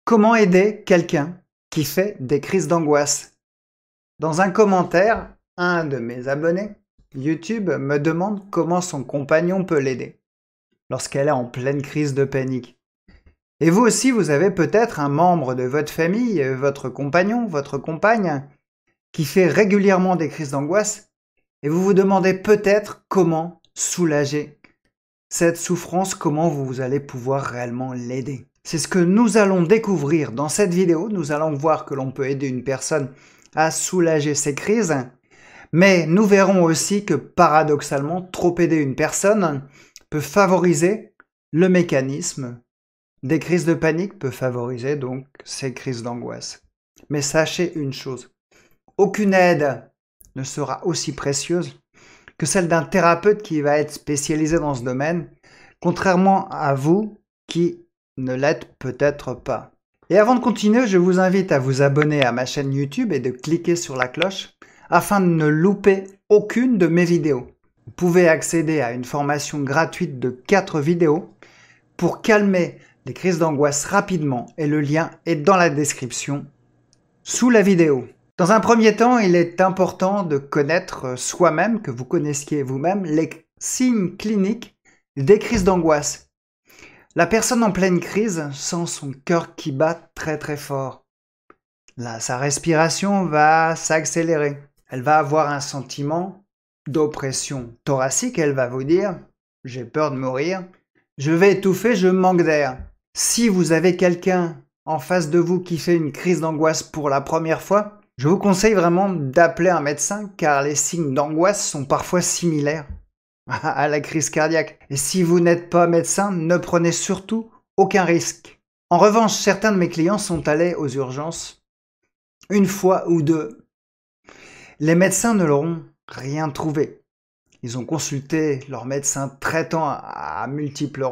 Comment aider quelqu'un qui fait des crises d'angoisse? Dans un commentaire, un de mes abonnés YouTube me demande comment son compagnon peut l'aider lorsqu'elle est en pleine crise de panique. Et vous aussi, vous avez peut-être un membre de votre famille, votre compagnon, votre compagne, qui fait régulièrement des crises d'angoisse et vous vous demandez peut-être comment soulager cette souffrance, comment vous allez pouvoir réellement l'aider. C'est ce que nous allons découvrir dans cette vidéo. Nous allons voir que l'on peut aider une personne à soulager ses crises, mais nous verrons aussi que paradoxalement, trop aider une personne peut favoriser le mécanisme des crises de panique, peut favoriser donc ces crises d'angoisse. Mais sachez une chose, aucune aide ne sera aussi précieuse que celle d'un thérapeute qui va être spécialisé dans ce domaine, contrairement à vous qui ne l'êtes peut-être pas. Et avant de continuer, je vous invite à vous abonner à ma chaîne YouTube et de cliquer sur la cloche afin de ne louper aucune de mes vidéos. Vous pouvez accéder à une formation gratuite de 4 vidéos pour calmer les crises d'angoisse rapidement et le lien est dans la description sous la vidéo. Dans un premier temps, il est important de connaître soi-même, que vous connaissiez vous-même, les signes cliniques des crises d'angoisse. La personne en pleine crise sent son cœur qui bat très très fort. Là, sa respiration va s'accélérer. Elle va avoir un sentiment d'oppression thoracique. Elle va vous dire « j'ai peur de mourir, je vais étouffer, je manque d'air ». Si vous avez quelqu'un en face de vous qui fait une crise d'angoisse pour la première fois, je vous conseille vraiment d'appeler un médecin car les signes d'angoisse sont parfois similaires à la crise cardiaque. Et si vous n'êtes pas médecin, ne prenez surtout aucun risque. En revanche, certains de mes clients sont allés aux urgences une fois ou deux. Les médecins ne leur ont rien trouvé. Ils ont consulté leur médecin traitant à de multiples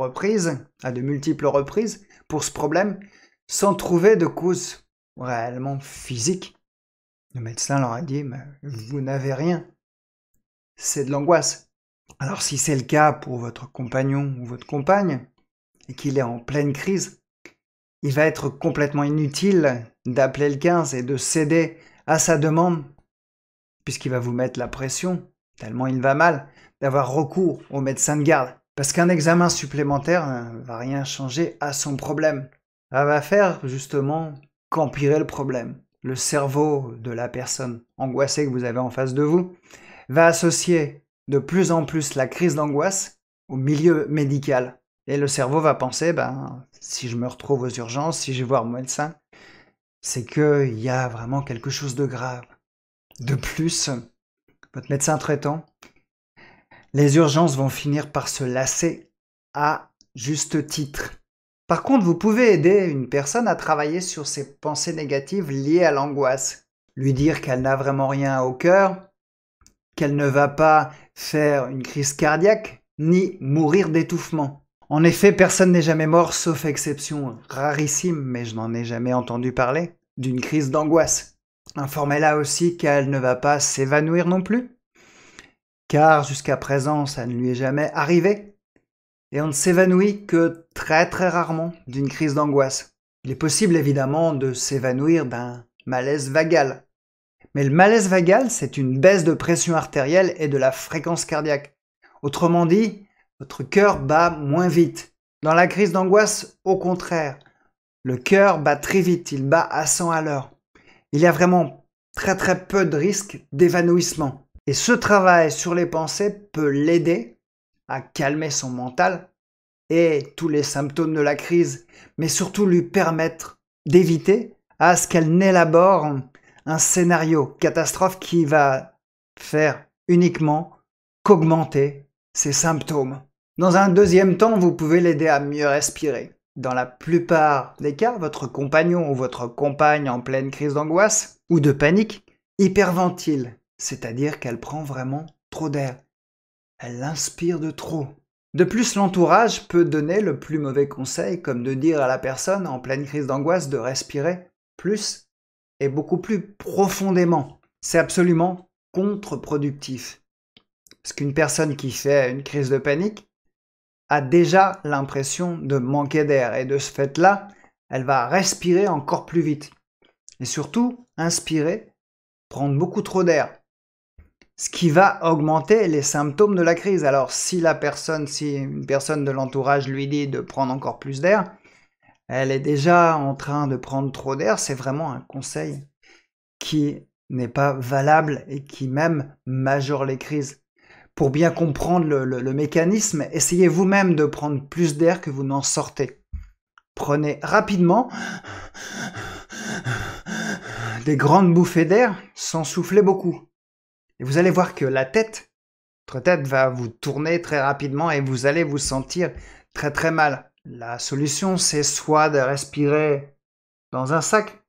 reprises pour ce problème, sans trouver de cause réellement physique. Le médecin leur a dit « vous n'avez rien, c'est de l'angoisse ». Alors si c'est le cas pour votre compagnon ou votre compagne, et qu'il est en pleine crise, il va être complètement inutile d'appeler le 15 et de céder à sa demande, puisqu'il va vous mettre la pression, tellement il va mal, d'avoir recours au médecin de garde. Parce qu'un examen supplémentaire ne va rien changer à son problème. Ça va faire justement qu'empirer le problème. Le cerveau de la personne angoissée que vous avez en face de vous va associer de plus en plus la crise d'angoisse au milieu médical. Et le cerveau va penser, si je me retrouve aux urgences, si je vais voir mon médecin, c'est qu'il y a vraiment quelque chose de grave. De plus, votre médecin traitant, les urgences vont finir par se lasser à juste titre. Par contre, vous pouvez aider une personne à travailler sur ses pensées négatives liées à l'angoisse. Lui dire qu'elle n'a vraiment rien au cœur, qu'elle ne va pas faire une crise cardiaque, ni mourir d'étouffement. En effet, personne n'est jamais mort, sauf exception rarissime, mais je n'en ai jamais entendu parler, d'une crise d'angoisse. Informez-la aussi qu'elle ne va pas s'évanouir non plus, car jusqu'à présent, ça ne lui est jamais arrivé. Et on ne s'évanouit que très très rarement d'une crise d'angoisse. Il est possible évidemment de s'évanouir d'un malaise vagal. Mais le malaise vagal, c'est une baisse de pression artérielle et de la fréquence cardiaque. Autrement dit, votre cœur bat moins vite. Dans la crise d'angoisse, au contraire, le cœur bat très vite, il bat à 100 à l'heure. Il y a vraiment très très peu de risques d'évanouissement. Et ce travail sur les pensées peut l'aider à calmer son mental et tous les symptômes de la crise, mais surtout lui permettre d'éviter à ce qu'elle n'élabore un scénario catastrophe qui va faire uniquement qu'augmenter ses symptômes. Dans un deuxième temps, vous pouvez l'aider à mieux respirer. Dans la plupart des cas, votre compagnon ou votre compagne en pleine crise d'angoisse ou de panique hyperventile, c'est-à-dire qu'elle prend vraiment trop d'air. Elle inspire de trop. De plus, l'entourage peut donner le plus mauvais conseil, comme de dire à la personne en pleine crise d'angoisse de respirer plus et beaucoup plus profondément. C'est absolument contre-productif. Parce qu'une personne qui fait une crise de panique a déjà l'impression de manquer d'air et de ce fait-là elle va respirer encore plus vite. Et surtout, inspirer, prendre beaucoup trop d'air. Ce qui va augmenter les symptômes de la crise. Alors si une personne de l'entourage lui dit de prendre encore plus d'air, elle est déjà en train de prendre trop d'air. C'est vraiment un conseil qui n'est pas valable et qui même majore les crises. Pour bien comprendre le mécanisme, essayez vous-même de prendre plus d'air que vous n'en sortez. Prenez rapidement des grandes bouffées d'air sans souffler beaucoup. Et vous allez voir que votre tête va vous tourner très rapidement et vous allez vous sentir très très mal. La solution, c'est soit de respirer dans un sac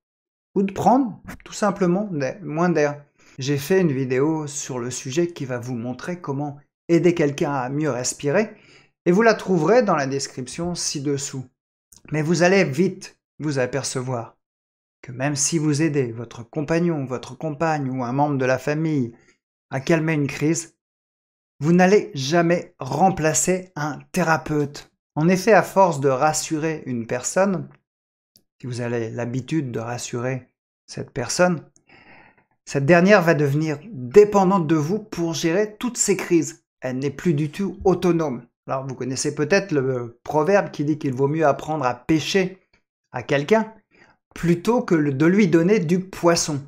ou de prendre tout simplement moins d'air. J'ai fait une vidéo sur le sujet qui va vous montrer comment aider quelqu'un à mieux respirer et vous la trouverez dans la description ci-dessous. Mais vous allez vite vous apercevoir que même si vous aidez votre compagnon, votre compagne ou un membre de la famille à calmer une crise, vous n'allez jamais remplacer un thérapeute. En effet, à force de rassurer une personne, si vous avez l'habitude de rassurer cette personne, cette dernière va devenir dépendante de vous pour gérer toutes ces crises. Elle n'est plus du tout autonome. Alors vous connaissez peut-être le proverbe qui dit qu'il vaut mieux apprendre à pêcher à quelqu'un plutôt que de lui donner du poisson.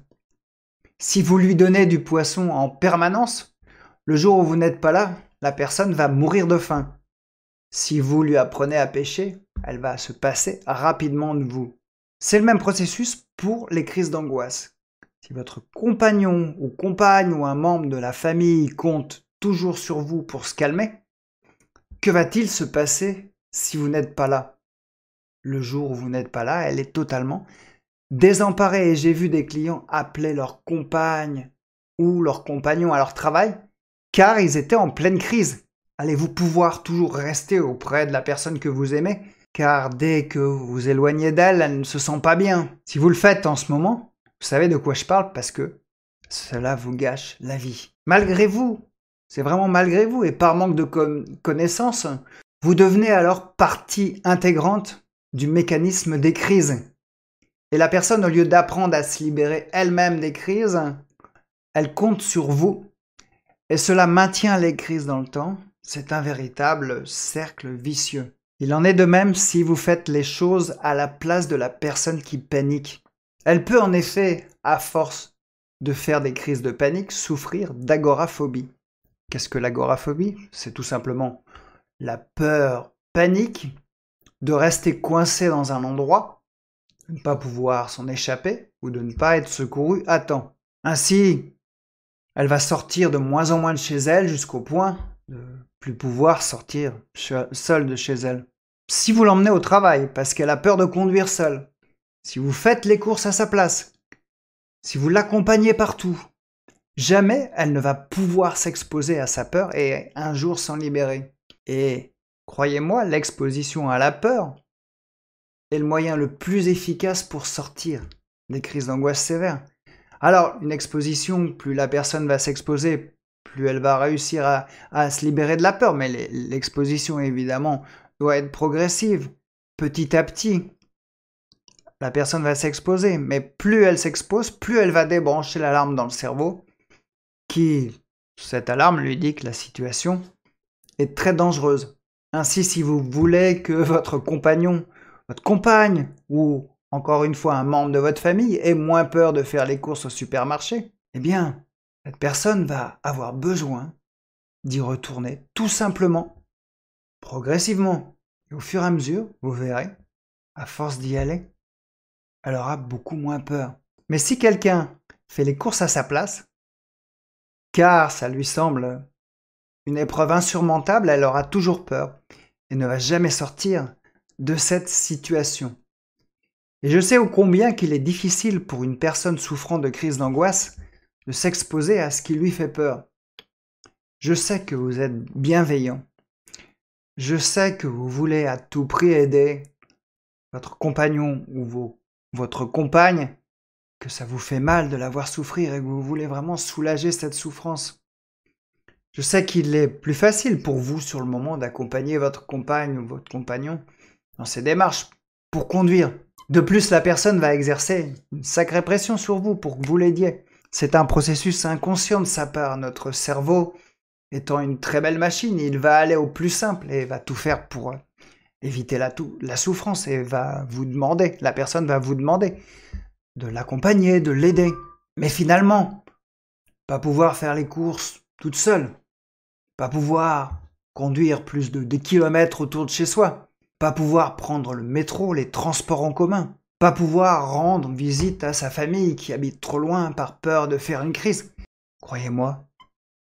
Si vous lui donnez du poisson en permanence, le jour où vous n'êtes pas là, la personne va mourir de faim. Si vous lui apprenez à pêcher, elle va se passer rapidement de vous. C'est le même processus pour les crises d'angoisse. Si votre compagnon ou compagne ou un membre de la famille compte toujours sur vous pour se calmer, que va-t-il se passer si vous n'êtes pas là? Le jour où vous n'êtes pas là, elle est totalement désemparés, et j'ai vu des clients appeler leur compagne ou leur compagnon à leur travail car ils étaient en pleine crise. Allez-vous pouvoir toujours rester auprès de la personne que vous aimez? Car dès que vous vous éloignez d'elle, elle ne se sent pas bien. Si vous le faites en ce moment, vous savez de quoi je parle parce que cela vous gâche la vie. Malgré vous, c'est vraiment malgré vous et par manque de connaissances, vous devenez alors partie intégrante du mécanisme des crises. Et la personne, au lieu d'apprendre à se libérer elle-même des crises, elle compte sur vous. Et cela maintient les crises dans le temps. C'est un véritable cercle vicieux. Il en est de même si vous faites les choses à la place de la personne qui panique. Elle peut en effet, à force de faire des crises de panique, souffrir d'agoraphobie. Qu'est-ce que l'agoraphobie? C'est tout simplement la peur panique de rester coincé dans un endroit, de ne pas pouvoir s'en échapper ou de ne pas être secouru à temps. Ainsi, elle va sortir de moins en moins de chez elle jusqu'au point de plus pouvoir sortir seule de chez elle. Si vous l'emmenez au travail parce qu'elle a peur de conduire seule, si vous faites les courses à sa place, si vous l'accompagnez partout, jamais elle ne va pouvoir s'exposer à sa peur et un jour s'en libérer. Et croyez-moi, l'exposition à la peur est le moyen le plus efficace pour sortir des crises d'angoisse sévères. Alors, une exposition, plus la personne va s'exposer, plus elle va réussir à se libérer de la peur. Mais l'exposition, évidemment, doit être progressive. Petit à petit, la personne va s'exposer. Mais plus elle s'expose, plus elle va débrancher l'alarme dans le cerveau, cette alarme lui dit que la situation est très dangereuse. Ainsi, si vous voulez que votre compagnon, votre compagne ou encore une fois un membre de votre famille ait moins peur de faire les courses au supermarché, eh bien, cette personne va avoir besoin d'y retourner tout simplement, progressivement. Et au fur et à mesure, vous verrez, à force d'y aller, elle aura beaucoup moins peur. Mais si quelqu'un fait les courses à sa place, car ça lui semble une épreuve insurmontable, elle aura toujours peur et ne va jamais sortir de cette situation. Et je sais ô combien qu'il est difficile pour une personne souffrant de crise d'angoisse de s'exposer à ce qui lui fait peur. Je sais que vous êtes bienveillant. Je sais que vous voulez à tout prix aider votre compagnon ou votre compagne, que ça vous fait mal de la voir souffrir et que vous voulez vraiment soulager cette souffrance. Je sais qu'il est plus facile pour vous sur le moment d'accompagner votre compagne ou votre compagnon dans ces démarches pour conduire. De plus, la personne va exercer une sacrée pression sur vous pour que vous l'aidiez. C'est un processus inconscient de sa part. Notre cerveau étant une très belle machine, il va aller au plus simple et va tout faire pour éviter la souffrance et la personne va vous demander de l'accompagner, de l'aider. Mais finalement, pas pouvoir faire les courses toute seule, pas pouvoir conduire plus de kilomètres autour de chez soi, pas pouvoir prendre le métro, les transports en commun, pas pouvoir rendre visite à sa famille qui habite trop loin par peur de faire une crise. Croyez-moi,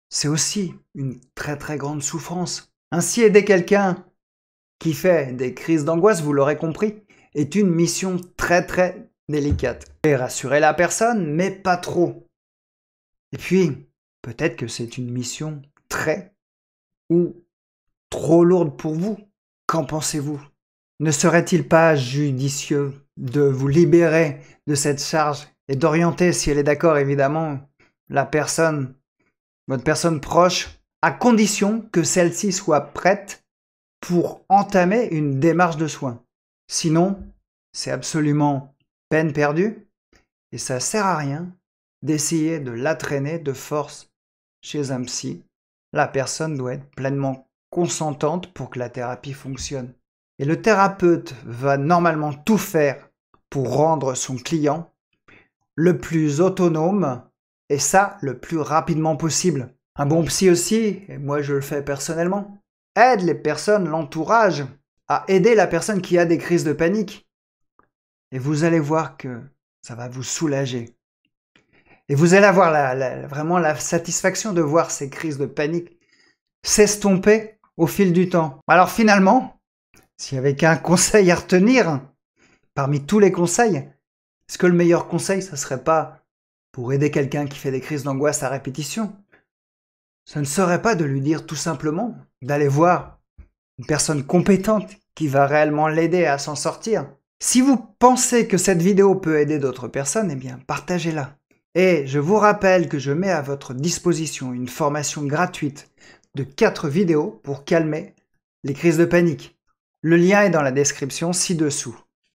c'est aussi une très très grande souffrance. Ainsi, aider quelqu'un qui fait des crises d'angoisse, vous l'aurez compris, est une mission très très délicate. Et rassurer la personne, mais pas trop. Et puis, peut-être que c'est une mission très ou trop lourde pour vous. Qu'en pensez-vous? Ne serait-il pas judicieux de vous libérer de cette charge et d'orienter, si elle est d'accord évidemment, votre personne proche, à condition que celle-ci soit prête pour entamer une démarche de soins. Sinon, c'est absolument peine perdue et ça sert à rien d'essayer de la traîner de force chez un psy. La personne doit être pleinement consentante pour que la thérapie fonctionne. Et le thérapeute va normalement tout faire pour rendre son client le plus autonome et ça le plus rapidement possible. Un bon psy aussi, et moi je le fais personnellement, aide les personnes, l'entourage, à aider la personne qui a des crises de panique. Et vous allez voir que ça va vous soulager. Et vous allez avoir vraiment la satisfaction de voir ces crises de panique s'estomper au fil du temps. Alors finalement, s'il y avait qu'un conseil à retenir, parmi tous les conseils, est-ce que le meilleur conseil, ça serait pas pour aider quelqu'un qui fait des crises d'angoisse à répétition? Ce ne serait pas de lui dire tout simplement d'aller voir une personne compétente qui va réellement l'aider à s'en sortir. Si vous pensez que cette vidéo peut aider d'autres personnes, eh bien partagez-la. Et je vous rappelle que je mets à votre disposition une formation gratuite de 4 vidéos pour calmer les crises de panique. Le lien est dans la description ci-dessous.